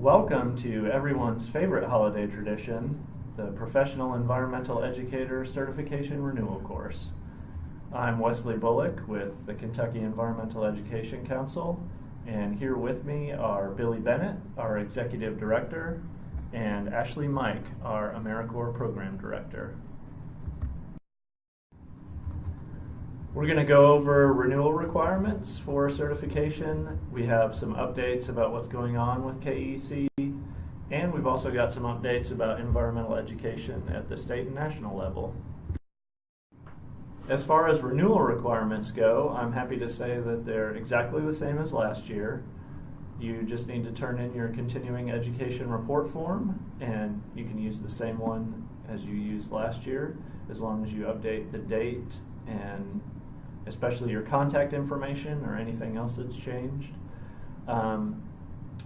Welcome to everyone's favorite holiday tradition, the Professional Environmental Educator Certification Renewal Course. I'm Wesley Bullock with the Kentucky Environmental Education Council, and here with me are Billy Bennett, our Executive Director, and Ashley Mike, our AmeriCorps Program Director. We're going to go over renewal requirements for certification. We have some updates about what's going on with KAEE, and we've also got some updates about environmental education at the state and national level. As far as renewal requirements go, I'm happy to say that they're exactly the same as last year. You just need to turn in your continuing education report form, and you can use the same one as you used last year, as long as you update the date and especially your contact information or anything else that's changed.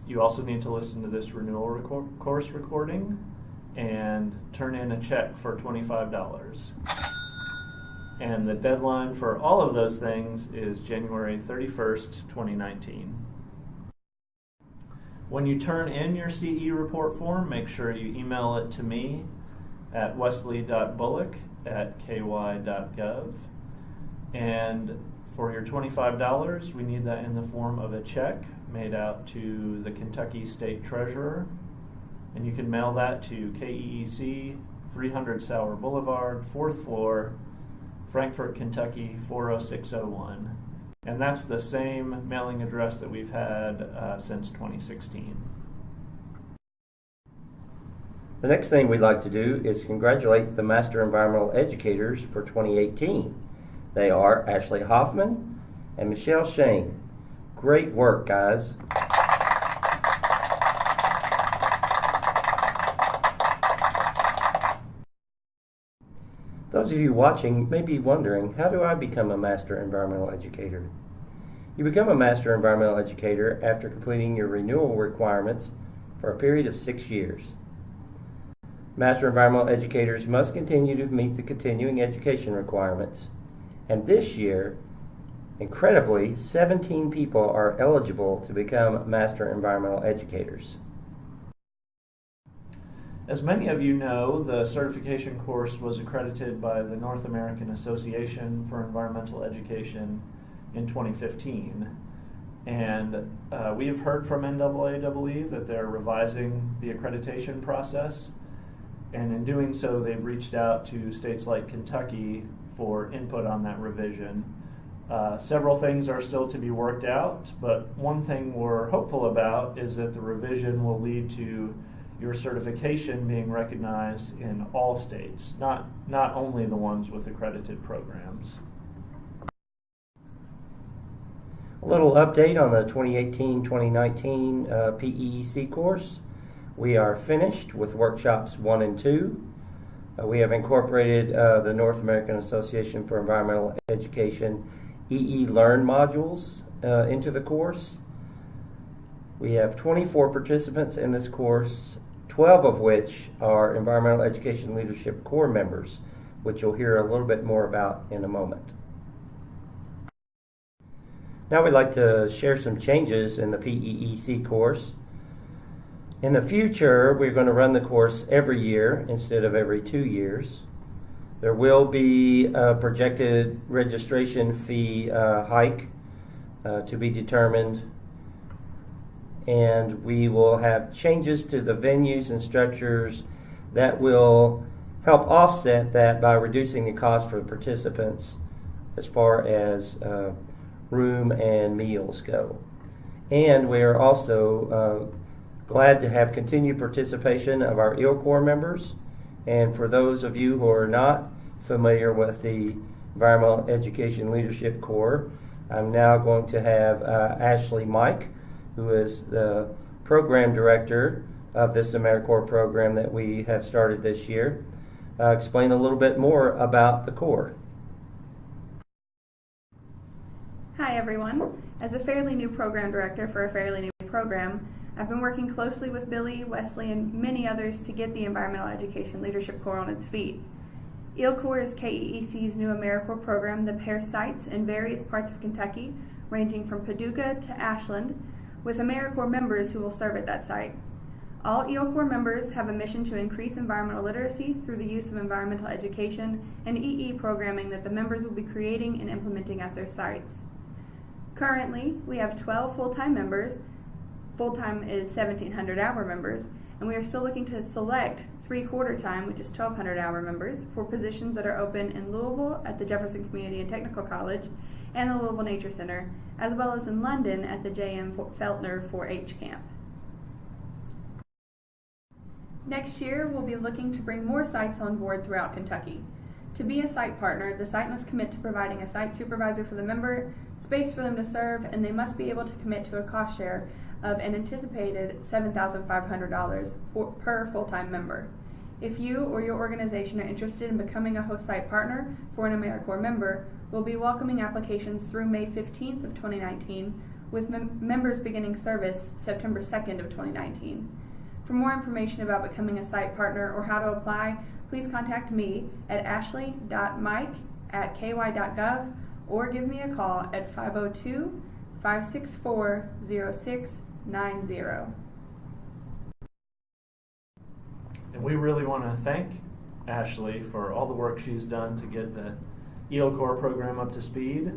You also need to listen to this renewal course recording and turn in a check for $25. And the deadline for all of those things is January 31st, 2019. When you turn in your CE report form, make sure you email it to me at wesley.bullock@ky.gov. And for your $25, we need that in the form of a check made out to the Kentucky State Treasurer. And you can mail that to KEEC, 300 Sauer Boulevard, 4th floor, Frankfort, Kentucky, 40601. And that's the same mailing address that we've had since 2016. The next thing we'd like to do is congratulate the Master Environmental Educators for 2018. They are Ashley Hoffman and Michelle Shane. Great work, guys. Those of you watching may be wondering, how do I become a Master Environmental Educator? You become a Master Environmental Educator after completing your renewal requirements for a period of 6 years. Master Environmental Educators must continue to meet the continuing education requirements. And this year, incredibly, 17 people are eligible to become Master Environmental Educators. As many of you know, the certification course was accredited by the North American Association for Environmental Education in 2015. And we have heard from NAAEE that they're revising the accreditation process. And in doing so, they've reached out to states like Kentucky for input on that revision. Several things are still to be worked out, but one thing we're hopeful about is that the revision will lead to your certification being recognized in all states, not only the ones with accredited programs. A little update on the 2018-2019 PEEC course. We are finished with workshops 1 and 2. We have incorporated the North American Association for Environmental Education EE Learn modules into the course. We have 24 participants in this course, 12 of which are Environmental Education Leadership Corps members, which you'll hear a little bit more about in a moment. Now we'd like to share some changes in the PEEC course. In the future, we're going to run the course every year instead of every 2 years. There will be a projected registration fee hike to be determined, and we will have changes to the venues and structures that will help offset that by reducing the cost for participants as far as room and meals go. And we are also glad to have continued participation of our IL Corps members. And for those of you who are not familiar with the Environmental Education Leadership Corps, I'm now going to have Ashley Mike, who is the program director of this AmeriCorps program that we have started this year, explain a little bit more about the Corps. Hi everyone. As a fairly new program director for a fairly new program, I've been working closely with Billy, Wesley, and many others to get the Environmental Education Leadership Corps on its feet. IL Corps is KAEE's new AmeriCorps program that pairs sites in various parts of Kentucky, ranging from Paducah to Ashland, with AmeriCorps members who will serve at that site. All EO Core members have a mission to increase environmental literacy through the use of environmental education and EE programming that the members will be creating and implementing at their sites. Currently, we have 12 full-time members. Full-time is 1,700-hour members, and we are still looking to select 3/4 time, which is 1,200-hour members, for positions that are open in Louisville at the Jefferson Community and Technical College and the Louisville Nature Center, as well as in London at the J.M. Feltner 4-H camp. Next year, we'll be looking to bring more sites on board throughout Kentucky. To be a site partner, the site must commit to providing a site supervisor for the member, space for them to serve, and they must be able to commit to a cost share of an anticipated $7,500 per full-time member. If you or your organization are interested in becoming a host site partner for an AmeriCorps member, we'll be welcoming applications through May 15th of 2019, with members beginning service September 2nd of 2019. For more information about becoming a site partner or how to apply, please contact me at ashley.mike@ky.gov or give me a call at 502-564-0690. And we really want to thank Ashley for all the work she's done to get the EO Core program up to speed.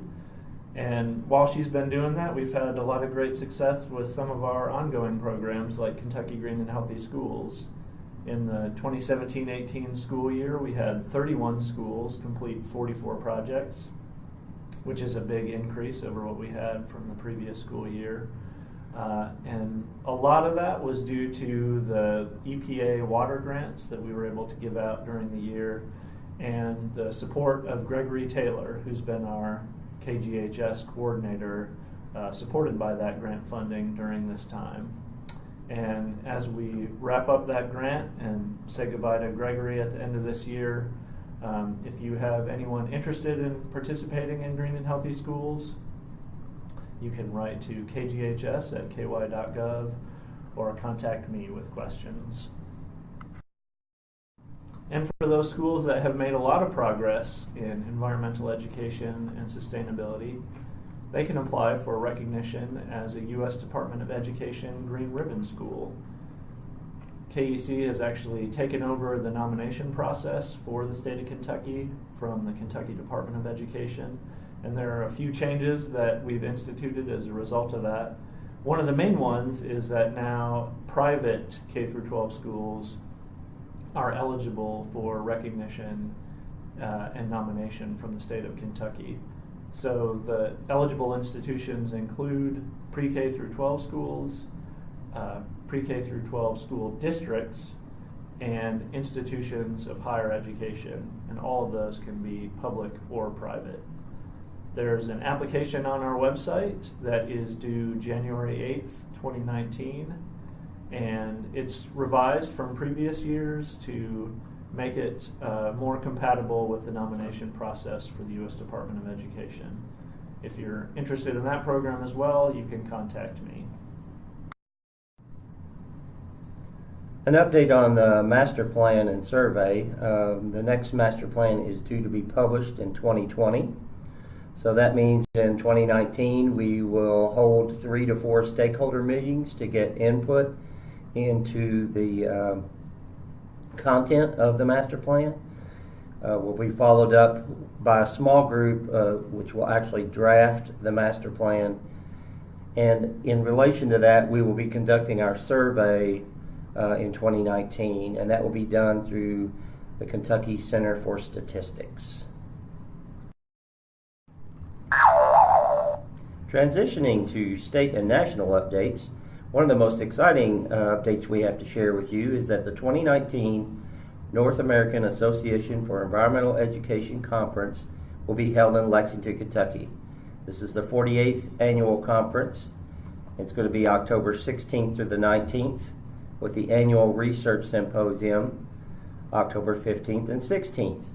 And while she's been doing that, we've had a lot of great success with some of our ongoing programs like Kentucky Green and Healthy Schools. In the 2017-18 school year, we had 31 schools complete 44 projects, which is a big increase over what we had from the previous school year. And a lot of that was due to the EPA water grants that we were able to give out during the year and the support of Gregory Taylor, who's been our KGHS coordinator, supported by that grant funding during this time. And as we wrap up that grant and say goodbye to Gregory at the end of this year, if you have anyone interested in participating in Green and Healthy Schools, you can write to kghs@ky.gov or contact me with questions. And for those schools that have made a lot of progress in environmental education and sustainability, they can apply for recognition as a U.S. Department of Education Green Ribbon School. KEC has actually taken over the nomination process for the state of Kentucky from the Kentucky Department of Education, and there are a few changes that we've instituted as a result of that. One of the main ones is that now private K-12 schools are eligible for recognition and nomination from the state of Kentucky. So the eligible institutions include pre-K through 12 schools, pre-K through 12 school districts, and institutions of higher education, and all of those can be public or private. There's an application on our website that is due January 8th, 2019, and it's revised from previous years to make it more compatible with the nomination process for the U.S. Department of Education. If you're interested in that program as well, you can contact me. An update on the master plan and survey. The next master plan is due to be published in 2020. So that means in 2019 we will hold 3 to 4 stakeholder meetings to get input into the content of the master plan. Will be followed up by a small group which will actually draft the master plan. And in relation to that, we will be conducting our survey in 2019, and that will be done through the Kentucky Center for Statistics. Transitioning to state and national updates, one of the most exciting updates we have to share with you is that the 2019 North American Association for Environmental Education Conference will be held in Lexington, Kentucky. This is the 48th annual conference. It's going to be October 16th through the 19th, with the annual research symposium October 15th and 16th.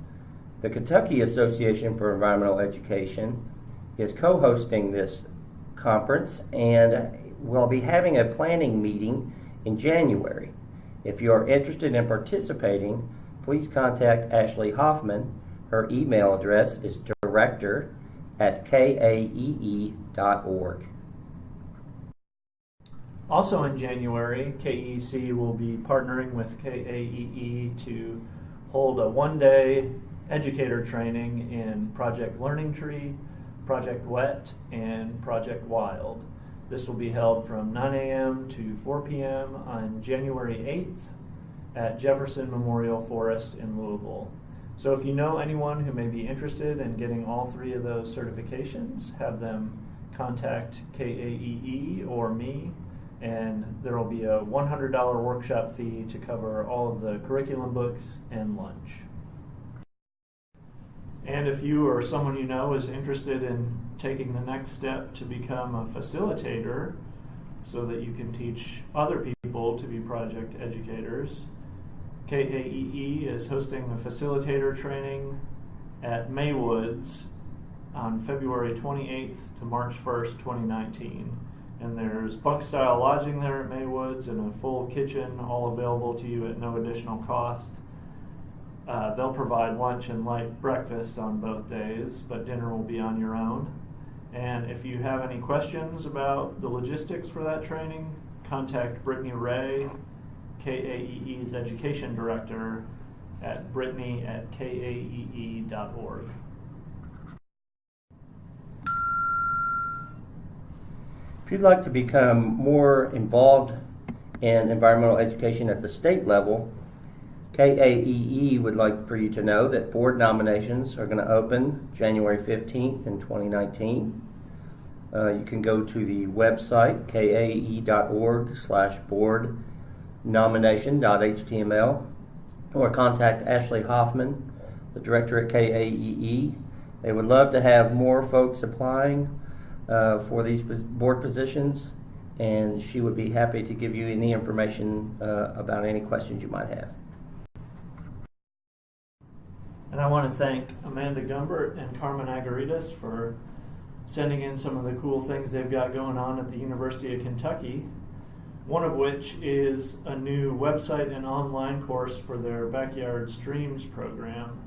The Kentucky Association for Environmental Education is co-hosting this conference and will be having a planning meeting in January. If you are interested in participating, please contact Ashley Hoffman. Her email address is director@kaee.org. Also in January, KEC will be partnering with KAEE to hold a one-day educator training in Project Learning Tree, Project Wet, and Project Wild. This will be held from 9 a.m. to 4 p.m. on January 8th at Jefferson Memorial Forest in Louisville. So if you know anyone who may be interested in getting all three of those certifications, have them contact KAEE or me, and there will be a $100 workshop fee to cover all of the curriculum books and lunch. And if you or someone you know is interested in taking the next step to become a facilitator so that you can teach other people to be project educators, KAEE is hosting a facilitator training at Maywoods on February 28th to March 1st, 2019. And there's bunk-style lodging there at Maywoods and a full kitchen, all available to you at no additional cost. They'll provide lunch and light breakfast on both days, but dinner will be on your own. And if you have any questions about the logistics for that training, contact Brittany Ray, KAEE's Education Director, at brittany@kaee.org. If you'd like to become more involved in environmental education at the state level, KAEE would like for you to know that board nominations are going to open January 15th in 2019. You can go to the website kae.org/board-nomination.html or contact Ashley Hoffman, the director at KAEE. They would love to have more folks applying for these board positions, and she would be happy to give you any information about any questions you might have. And I want to thank Amanda Gumbert and Carmen Agaritas for sending in some of the cool things they've got going on at the University of Kentucky, one of which is a new website and online course for their Backyard Streams program.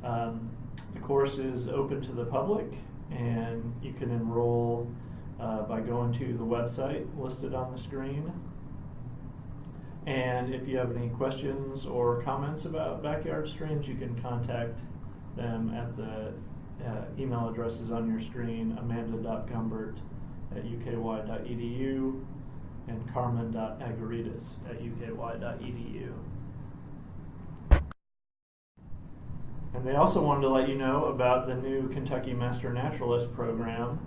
The course is open to the public, and you can enroll by going to the website listed on the screen. And if you have any questions or comments about Backyard Streams, you can contact them at the email addresses on your screen, amanda.gumbert@uky.edu and carmen.agaritas@uky.edu. And they also wanted to let you know about the new Kentucky Master Naturalist program.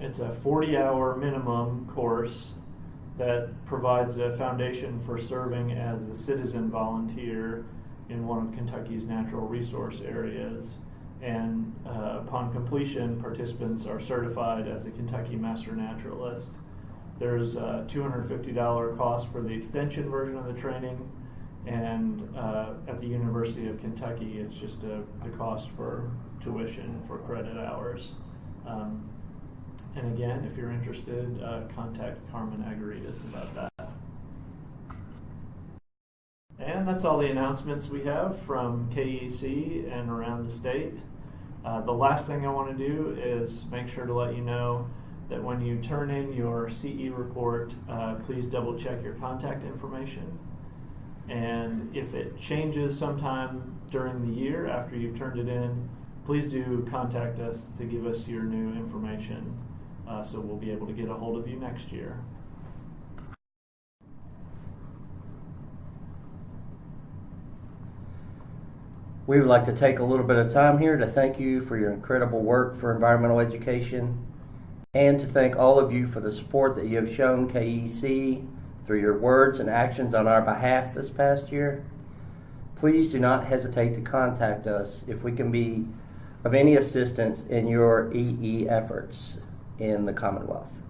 It's a 40-hour minimum course that provides a foundation for serving as a citizen volunteer in one of Kentucky's natural resource areas. And upon completion, participants are certified as a Kentucky Master Naturalist. There's a $250 cost for the extension version of the training, and at the University of Kentucky, it's just the cost for tuition for credit hours. And again, if you're interested, contact Carmen Agaritas about that. And that's all the announcements we have from KEC and around the state. The last thing I want to do is make sure to let you know that when you turn in your CE report, please double check your contact information. And if it changes sometime during the year after you've turned it in, please do contact us to give us your new information, so we'll be able to get a hold of you next year. We would like to take a little bit of time here to thank you for your incredible work for environmental education, and to thank all of you for the support that you have shown KEC through your words and actions on our behalf this past year. Please do not hesitate to contact us if we can be of any assistance in your EE efforts in the Commonwealth.